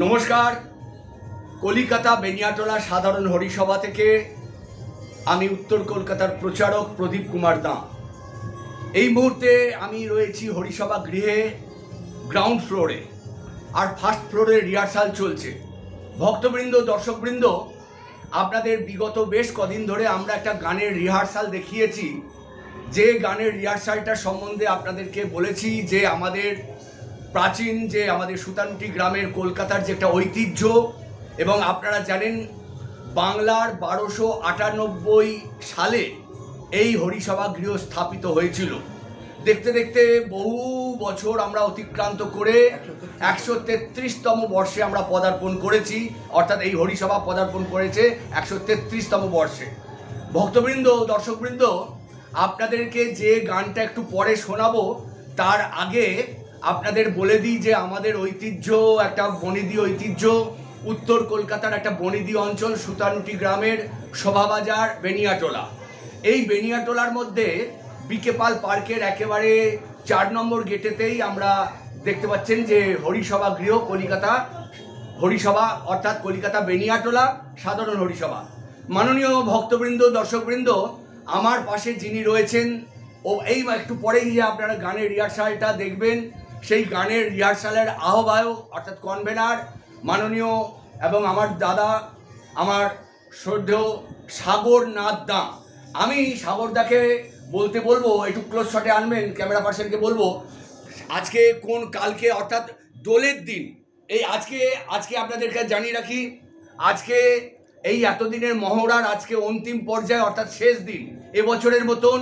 নমস্কার। কলিকাতা বেনিয়াটোলা সাধারণ হরিসভা থেকে আমি উত্তর কলকাতার প্রচারক প্রদীপ কুমার দাঁ। এই মুহূর্তে আমি রয়েছি হরিসভা গৃহে গ্রাউন্ড ফ্লোরে, আর ফার্স্ট ফ্লোরে রিহার্সাল চলছে। ভক্তবৃন্দ, দর্শকবৃন্দ, আপনাদের বিগত বেশ কদিন ধরে আমরা একটা গানের রিহার্সাল দেখিয়েছি। যে গানের রিহার্সালটা সম্বন্ধে আপনাদেরকে বলেছি যে আমাদের প্রাচীন যে আমাদের সুতানুটি গ্রামের কলকাতার যে একটা ঐতিহ্য, এবং আপনারা জানেন বাংলার 1298 সালে এই হরিসভা গৃহ স্থাপিত হয়েছিল। দেখতে দেখতে বহু বছর আমরা অতিক্রান্ত করে 133তম বর্ষে আমরা পদার্পণ করেছি, অর্থাৎ এই হরিসভা পদার্পণ করেছে 133তম বর্ষে। ভক্তবৃন্দ, দর্শকবৃন্দ, আপনাদেরকে যে গানটা একটু পরে শোনাবো তার আগে আপনাদের বলে দিই যে আমাদের ঐতিহ্য একটা বনেদি ঐতিহ্য। উত্তর কলকাতার একটা বনেদি অঞ্চল সুতানুটি গ্রামের শোভাবাজার বেনিয়াটোলা। এই বেনিয়াটোলার মধ্যে বিকে পাল পার্কের একেবারে 4 নম্বর গেটেতেই আমরা দেখতে পাচ্ছেন যে হরিসভা গৃহ কলিকাতা হরিসভা, অর্থাৎ কলিকাতা বেনিয়াটোলা সাধারণ হরিসভা। মাননীয় ভক্তবৃন্দ, দর্শকবৃন্দ, আমার পাশে যিনি রয়েছেন ও এই একটু পরেই যে আপনারা গানের রিহার্সালটা দেখবেন, সেই গানের রিহার্সালের আহ্বায়ক অর্থাৎ কনভেনার মাননীয় এবং আমার দাদা, আমার শ্রদ্ধেয় সাগর নাথ দাঁ। আমি সাগরদাকে বলবো একটু ক্লোজ শটে আনবেন, ক্যামেরা পার্সনকে বলবো আজকে কোন কালকে অর্থাৎ দোলের দিন। এই আজকে আপনাদেরকে জানিয়ে রাখি, আজকে এই এতদিনের মহড়ার আজকে অন্তিম পর্যায়ে অর্থাৎ শেষ দিন। এবছরের মতন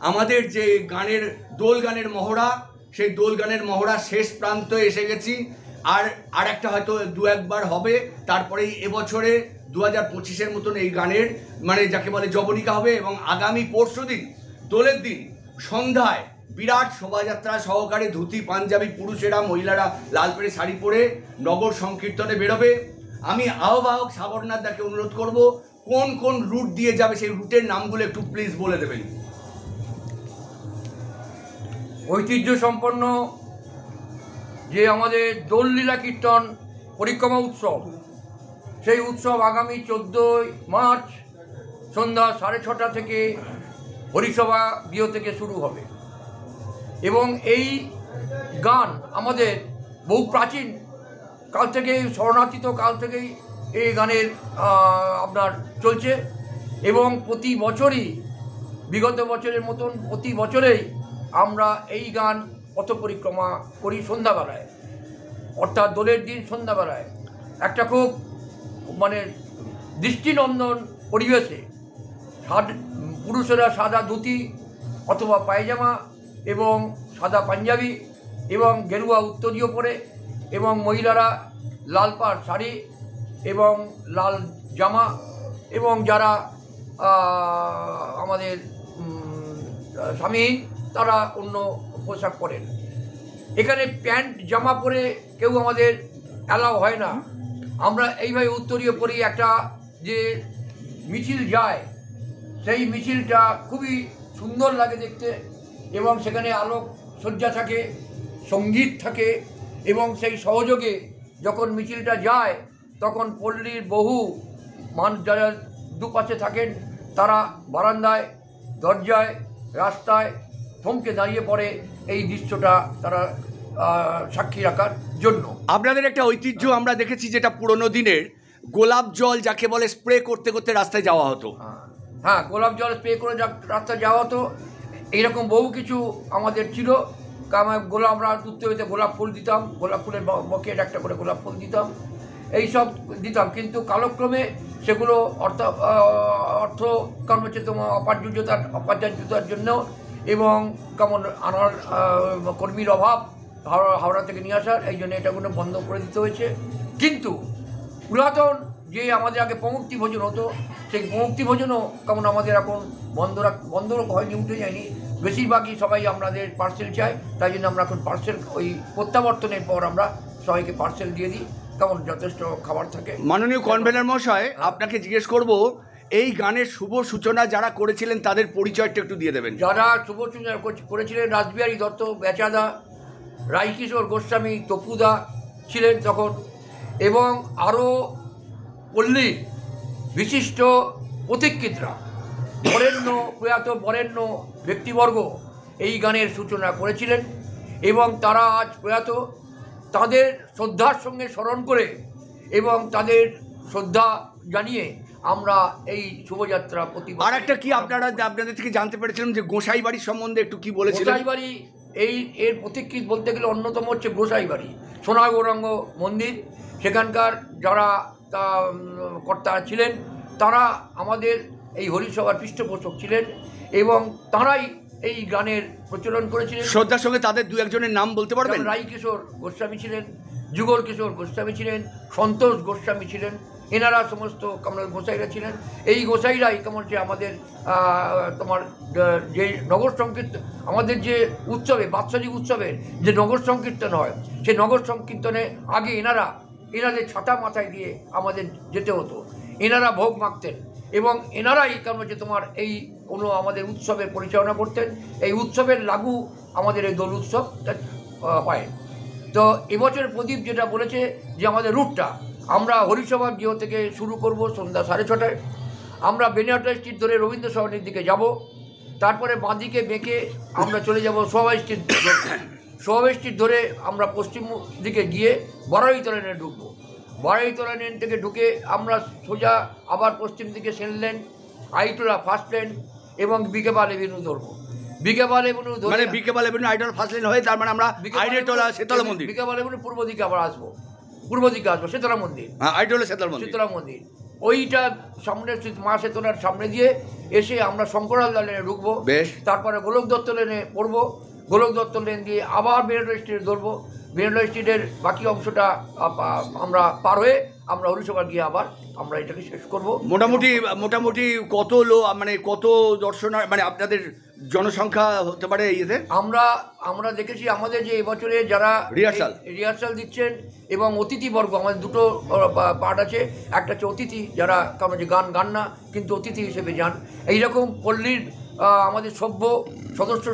আমাদের যে গানের দোল গানের মহড়া, সেই দোল গানের মহড়া শেষ প্রান্তে এসে গেছি। আর একটা হয়তো 2-1বার হবে, তারপরেই এবছরে 2025-এর মতন এই গানের মানে যাকে বলে জবনিকা হবে। এবং আগামী পরশুদিন দোলের দিন সন্ধ্যায় বিরাট শোভাযাত্রা সহকারে ধুতি পাঞ্জাবি পুরুষেরা, মহিলারা লাল পেড়ে শাড়ি পরে নগর সংকীর্তনে বেরোবে। আমি আহ্বায়ক সাগরনাথ দাকে অনুরোধ করব কোন কোন রুট দিয়ে যাবে সেই রুটের নামগুলো একটু প্লিজ বলে দেবেন। ঐতিহ্য সম্পন্ন যে আমাদের দোললীলা কীর্তন পরিক্রমা উৎসব, সেই উৎসব আগামী 14 মার্চ সন্ধ্যা 6:30 থেকে হরিসভা গৃহ থেকে শুরু হবে। এবং এই গান আমাদের বহু প্রাচীন কাল থেকেই, শরণার্থিত কাল থেকেই এই গানের আপনার চলছে। এবং প্রতি বছরই বিগত বছরের মতন প্রতি বছরেই আমরা এই গান পথ পরিক্রমা করি সন্ধ্যাবেলায়, অর্থাৎ দোলের দিন সন্ধ্যাবেলায় একটা খুব মানে দৃষ্টিনন্দন পরিবেশে। পুরুষেরা সাদা ধুতি অথবা পায়জামা এবং সাদা পাঞ্জাবি এবং গেরুয়া উত্তরীয় পরে, এবং মহিলারা লাল পাড় শাড়ি এবং লাল জামা, এবং যারা আমাদের স্বামীহীন তারা অন্য পোশাক পরেন। এখানে প্যান্ট জামা পরে কেউ আমাদের অ্যালাউ হয় না। আমরা এইভাবে উত্তরীয় পরি। একটা যে মিছিল যায়, সেই মিছিলটা খুবই সুন্দর লাগে দেখতে, এবং সেখানে আলোক সজ্জা থাকে, সঙ্গীত থাকে, এবং সেই সহযোগে যখন মিছিলটা যায় তখন পল্লীর বহু মানুষ যারা দুপাশে থাকেন তারা বারান্দায়, দরজায়, রাস্তায় থমকে দাঁড়িয়ে পড়ে এই দৃশ্যটা তারা সাক্ষী রাখার জন্য। আপনাদের একটা ঐতিহ্য আমরা দেখেছি যেটা পুরনো দিনের গোলাপ জল যাকে বলে স্প্রে করতে করতে রাস্তায় যাওয়া হতো। হ্যাঁ, গোলাপ জল স্প্রে করে রাস্তায় যাওয়া হতো। এইরকম বহু কিছু আমাদের ছিল। আমরা উঠতে হইতে গোলাপ ফুল দিতাম, গোলাপ ফুলের বকেট একটা করে গোলাপ ফুল দিতাম, এইসব দিতাম। কিন্তু কালক্রমে সেগুলো অর্থ কর্মচেতনা অপার্জতার জন্য এবং কেমন আনার কর্মীর অভাব, হাওড়া থেকে নিয়ে আসার, এই জন্য এটাগুলো বন্ধ করে দিতে হয়েছে। কিন্তু পুরাতন যে আমাদের আগে পঙ্ক্তি ভোজন হতো, সেই পঙ্ক্তি ভোজনও কেমন আমাদের এখন বন্ধ হয়নি, উঠে যায়নি। বেশিরভাগই সবাই আমাদের পার্সেল চায়, তাই জন্য আমরা এখন পার্সেল ওই প্রত্যাবর্তনের পর আমরা সবাইকে পার্সেল দিয়ে দিই, কেমন যথেষ্ট খাবার থাকে। মাননীয় কনভেনার মশাই, আপনাকে জিজ্ঞেস করব এই গানের শুভ সূচনা যারা করেছিলেন তাদের পরিচয়টা একটু দিয়ে দেবেন। যারা শুভ সূচনা করেছিলেন রাসবিহারী দত্ত, বেচাদা, রাইকিশোর গোস্বামী, তপুদা, ছিলেন তখন, এবং আরও পল্লীর বিশিষ্ট পথিকৃতরা, প্রয়াত বরেণ্য ব্যক্তিবর্গ এই গানের সূচনা করেছিলেন, এবং তারা আজ প্রয়াত। তাদের শ্রদ্ধার সঙ্গে স্মরণ করে এবং তাদের শ্রদ্ধা জানিয়ে আমরা এই শোভাযাত্রা আর একটা কি আপনাদের থেকে জানতে পেরেছিলাম যে গোসাই বাড়ির সম্বন্ধে একটু কি বলেছিলেন? গোসাই বাড়ি এর পথিকৃত বলতে গেলে অন্যতম হচ্ছে গোসাই বাড়ি, সোনা গৌরাঙ্গ মন্দির। সেখানকার যারা কর্তা ছিলেন তারা আমাদের এই হরিসভার পৃষ্ঠপোষক ছিলেন, এবং তারাই এই গানের প্রচলন করেছিলেন। শ্রদ্ধার সঙ্গে তাদের দু একজনের নাম বলতে পারবেন? রাই কিশোর গোস্বামী ছিলেন, যুগল কিশোর গোস্বামী ছিলেন, সন্তোষ গোস্বামী ছিলেন, এনারা সমস্ত আমাদের গোসাইরা ছিলেন। এই গোসাইরাই কেমন যে আমাদের তোমার যে নগর সংকীর্তন, আমাদের যে উৎসবে বাৎসরিক উৎসবের যে নগর সংকীর্তন হয়, সেই নগর সংকীর্তনে আগে এনাদের ছাতা মাথায় দিয়ে আমাদের যেতে হতো, এনারা ভোগ মাখতেন, এবং এনারাই কেমন যে তোমার এই কোনো আমাদের উৎসবের পরিচালনা করতেন। এই উৎসবের লাগু আমাদের এই দোল উৎসবটা হয়। তো এবছরের প্রদীপ যেটা বলেছে যে আমাদের রুটটা আমরা হরিসভার গৃহ থেকে শুরু করব সন্ধ্যা 6:30টায়। আমরা বেনিয়াটোলা স্ট্রিট ধরে রবীন্দ্র সরণির দিকে যাব, তারপরে বাঁদিকে বেঁকে আমরা চলে যাব সোহাবাই স্ট্রিট। সোহাবাই স্ট্রিট ধরে আমরা পশ্চিম দিকে গিয়ে বড়াইতলা লেনে ঢুকবো। বড়াইতলা লেন থেকে ঢুকে আমরা সোজা আবার পশ্চিম দিকে সেন লেন, আইটোলা ফার্স্ট লেন এবং বিকেপাল এভিনিউ ধরবো। বিকেপাল এভিনিউ ধরে মানে বিকেপাল এভিনিউ আইটোলা ফার্স্ট লেন হয়ে তার মানে আমরা আইটোলা শীতলা মন্দির, বিকেপাল এভিনিউ পূর্ব দিকে আবার আসবো, পূর্ব দিকে আসবো শীতলা মন্দির, আইটোলা শীতলা মন্দির। ওইটা সামনে মা সেতলার সামনে দিয়ে এসে আমরা শঙ্করালদা লেনে ঢুকবো। বেশ। তারপরে গোলক দত্ত লেনে পড়বো, গোলক দত্ত লেন দিয়ে আবার বেনিয়াটোলা স্ট্রিট ধরবো। বেনিয়াটোলা স্ট্রিটের বাকি অংশটা আমরা পার হয়ে আমরা হরিসভা গিয়ে আবার আমরা এটাকে শেষ করব। মোটামুটি কত মানে কত দর্শনার্থী মানে আপনাদের জনসংখ্যা হতে পারে ইয়েতে? আমরা দেখেছি আমাদের যে এবছরে যারা রিহার্সাল দিচ্ছেন এবং অতিথিবর্গ, আমাদের দুটো পার্ট আছে। একটা হচ্ছে অতিথি, যারা কারণ যে গান না কিন্তু অতিথি হিসেবে যান। এইরকম পল্লীর আমাদের সভ্য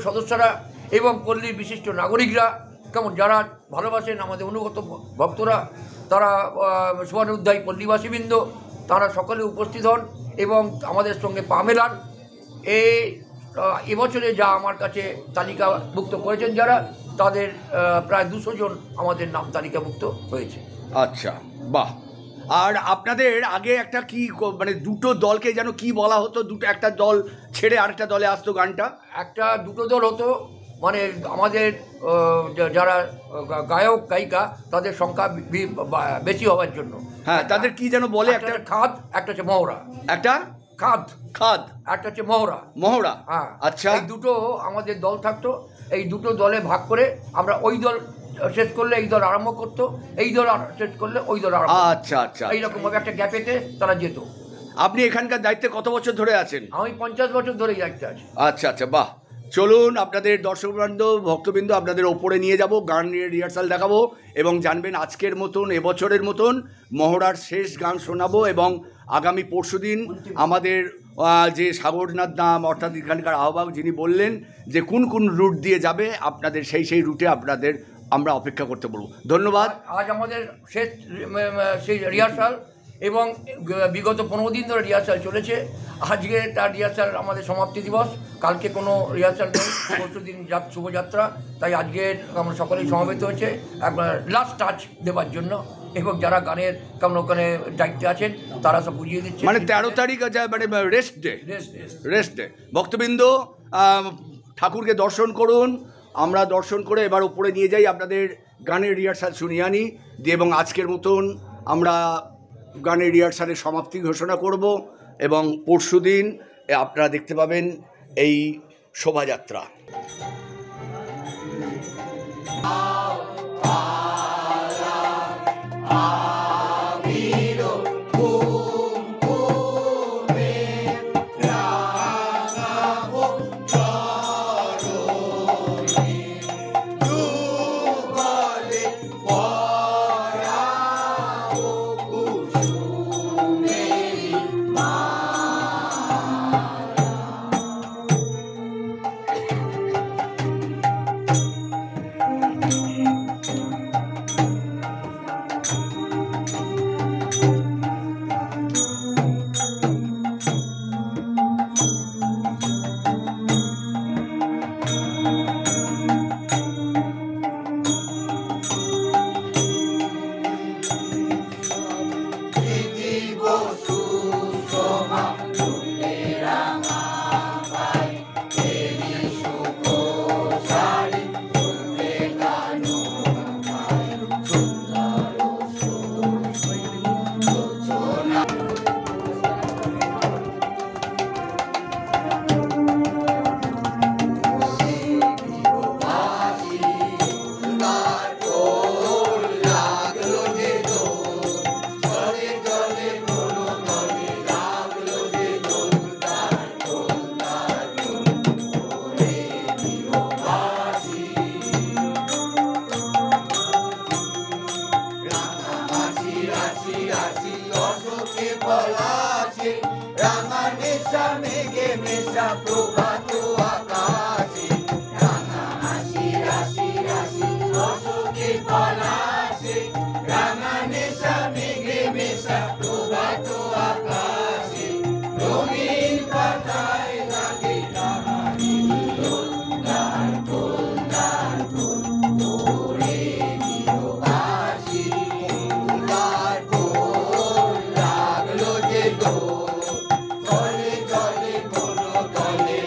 সদস্যরা এবং পল্লীর বিশিষ্ট নাগরিকরা কেমন যারা ভালোবাসেন আমাদের অনুগত ভক্তরা, তারা শুভানুধ্যায়ী পল্লীবাসীবৃন্দ, তারা সকলে উপস্থিত হন এবং আমাদের সঙ্গে পা মেলান। এবছরে যা আমার কাছে তালিকাভুক্ত করেছেন যারা, তাদের প্রায় 200 জন আমাদের নাম তালিকাভুক্ত হয়েছে। আচ্ছা, বাহ। আর আপনাদের আগে একটা কি মানে দুটো দলকে যেন কি বলা হতো, একটা দল ছেড়ে আরেকটা দলে আসতো গানটা? দুটো দল হতো, মানে আমাদের যারা গায়ক গায়িকা তাদের সংখ্যা বেশি হওয়ার জন্য। হ্যাঁ, তাদের কি যেন বলে? একটা খাদ, একটা হচ্ছে মহড়া। একটা খাদ, একটা হচ্ছে মহড়া। হ্যাঁ, আচ্ছা। এই দুটো আমাদের দল থাকতো। এই দুটো দলে ভাগ করে আমরা ওই দল শেষ করলে এই দল আরম্ভ করতো, এই দল শেষ করলে ওই দল আরম্ভ। আচ্ছা। এইরকমভাবে একটা গ্যাপেতে তারা যেত। আপনি এখানকার দায়িত্বে কত বছর ধরে আছেন? আমি 50 বছর ধরেই দায়িত্বে আছি। আচ্ছা, বাহ। চলুন আপনাদের দর্শকবৃন্দ ভক্তবৃন্দ আপনাদের ওপরে নিয়ে যাব, গান নিয়ে রিহার্সাল দেখাবো এবং জানবেন আজকের মতন এবছরের মতন মহড়ার শেষ গান শোনাবো। এবং আগামী পরশুদিন আমাদের যে সাগরনাথ দাম অর্থাৎ এখানকার আহ্বায়ক যিনি বললেন যে কোন রুট দিয়ে যাবে, আপনাদের সেই রুটে আমরা অপেক্ষা করতে বলবো। ধন্যবাদ। আজ আমাদের শেষ সেই রিহার্সাল এবং বিগত 15 দিন ধরে রিহার্সাল চলেছে। আজকে তার রিহার্সাল আমাদের সমাপ্তি দিবস, কালকে কোনো রিহার্সাল নেই, পরশুদিন শুভযাত্রা। তাই আজকে আমরা সকলেই সমবেত হয়েছে একবার লাস্ট টাচ দেওয়ার জন্য, এবং যারা গানের কেমন ওখানে দায়িত্বে আছেন তারা সব বুঝিয়ে দিচ্ছে। মানে 13 তারিখ মানে রেস্ট ডে। ভক্তবৃন্দ ঠাকুরকে দর্শন করুন, আমরা দর্শন করে এবার উপরে নিয়ে যাই, আপনাদের গানের রিহার্সাল শুনিয়ে আনি দিয়ে, এবং আজকের মতন আমরা গানের রিহার্সালের সমাপ্তি ঘোষণা করব। এবং পরশুদিন আপনারা দেখতে পাবেন এই শোভাযাত্রা। রাশি রাশি অশোকে পলাশে, রাঙা নেশা মেঘে মেশা প্রভাত আকাশে। রাঙা হাসি রাশি রাশি অশোকে পলাশে, রাঙা নেশা মেঘে মেশা প্রভাত আকাশে। রঙিন পাতায় লাগে রাঙারি দোল, দার দোল দার দোল ওরে গৃহবাসী। দার দোল লাগলো যে দোল, জলে জলে কোনো দলে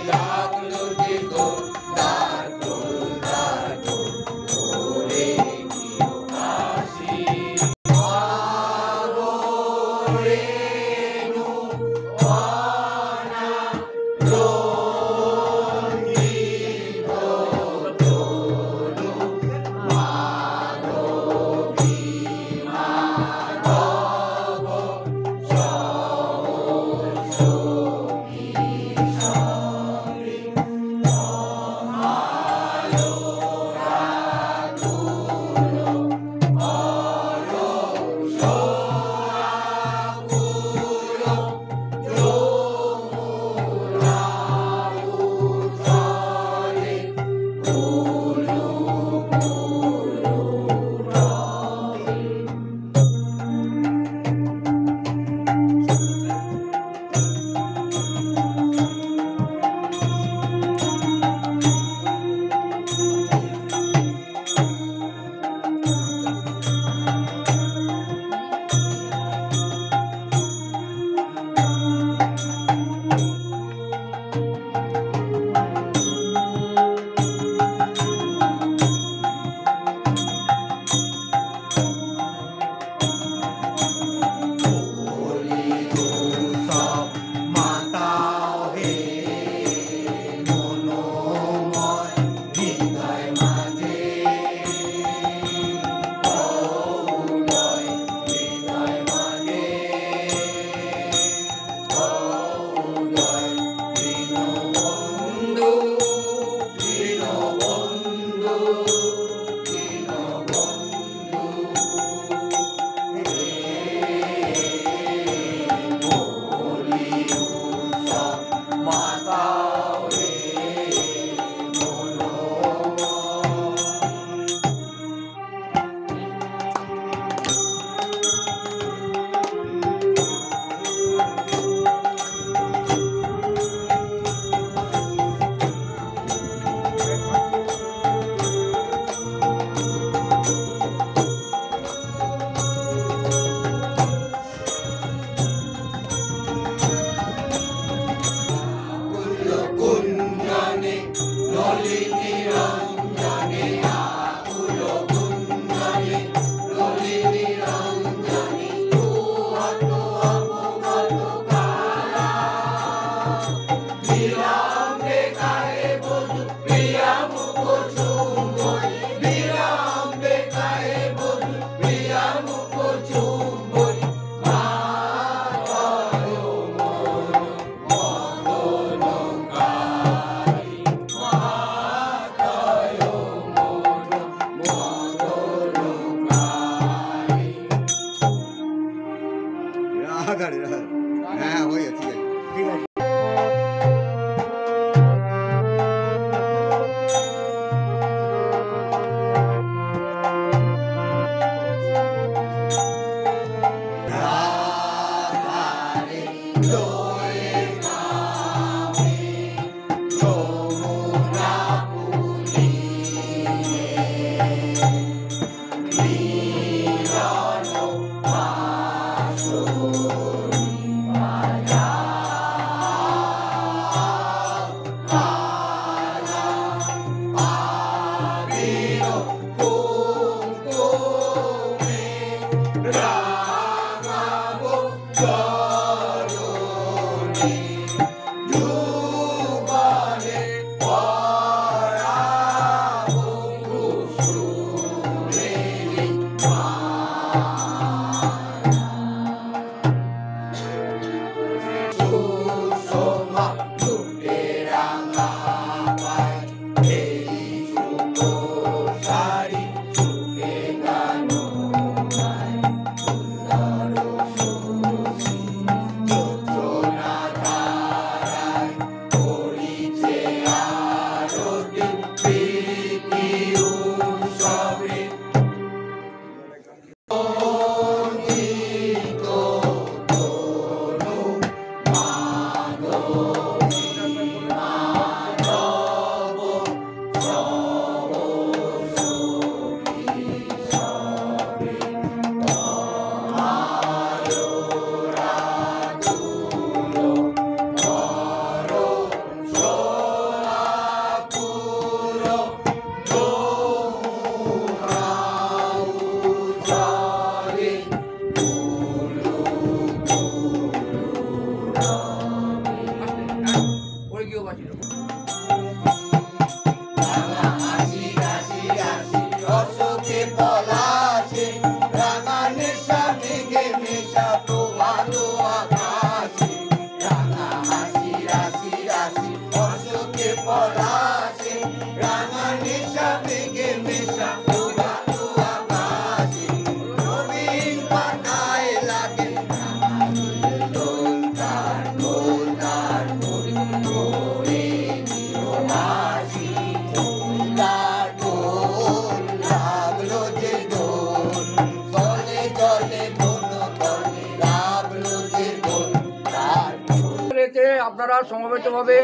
আপনারা সমবেতভাবে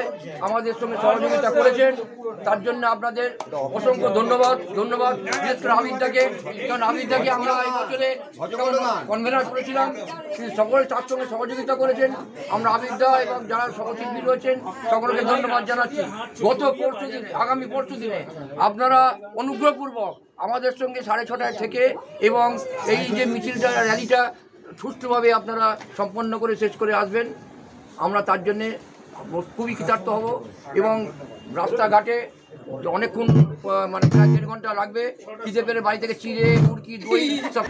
আমাদের সঙ্গে সহযোগিতা করেছেন, তার জন্য আপনাদের অসংখ্য ধন্যবাদ। বিশেষ করে আমিরদাকে, কারণ আমিরদাকে আমরা এই বছরে কনভেনার করেছিলাম, সকলে তার সঙ্গে সহযোগিতা করেছেন। আমরা আমিরদা এবং যারা সহশিল্পী রয়েছেন সকলকে ধন্যবাদ জানাচ্ছি। আগামী পরশু দিনে আপনারা অনুগ্রহপূর্বক আমাদের সঙ্গে 6:30 থেকে এবং এই যে মিছিলটা, র্যালিটা সুষ্ঠুভাবে আপনারা সম্পন্ন করে শেষ করে আসবেন। আমরা তার জন্যে খুবই কৃতার্থ হব এবং রাস্তাঘাটে অনেকক্ষণ মানে প্রায় 1.5 ঘন্টা লাগবে। খিদে পেলে বাড়ি থেকে চিড়ে, মুরগি, দই সব